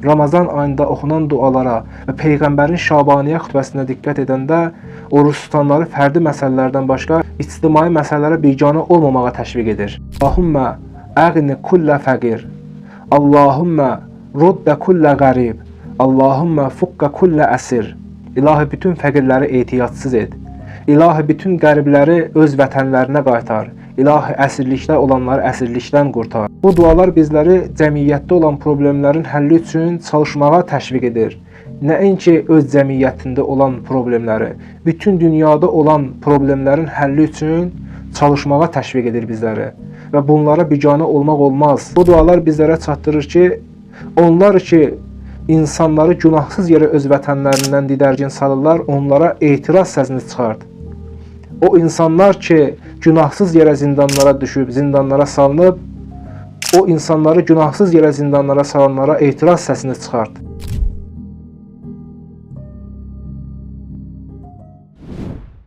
Ramazan ayında oxunan dualara və Peyğəmbərin Şabaniyyə xutbəsinə diqqət edəndə oruç tutanları fərdi məsələlərdən başqa ictimai məsələlərə biganə olmamağa təşviq edir. Allahümmə əğni kullə fəqir, Allahümmə ruddə kullə qərib, Allahümmə fuqqa kullə əsir. İlahi bütün fəqirləri ehtiyatsız et. İlahi bütün qəribləri öz vətənlərinə qaytar. İlahi əsirlikdə olanları əsirlikdən qurtar. Bu dualar bizləri cəmiyyətdə olan problemlərin həlli üçün çalışmağa təşviq edir. Nəinki öz cəmiyyətində olan problemləri, bütün dünyada olan problemlərin həlli üçün çalışmağa təşviq edir bizləri. Və bunlara biganə olmaq olmaz. Bu dualar bizlərə çatdırır ki, onlar ki, insanları günahsız yerə öz vətənlərindən didərgin salırlar, onlara etiraz səsini çıxart. O insanlar ki, günahsız yerə zindanlara düşüb, zindanlara salınıb, o insanları günahsız yerə zindanlara salanlara etiraz səsini çıxart.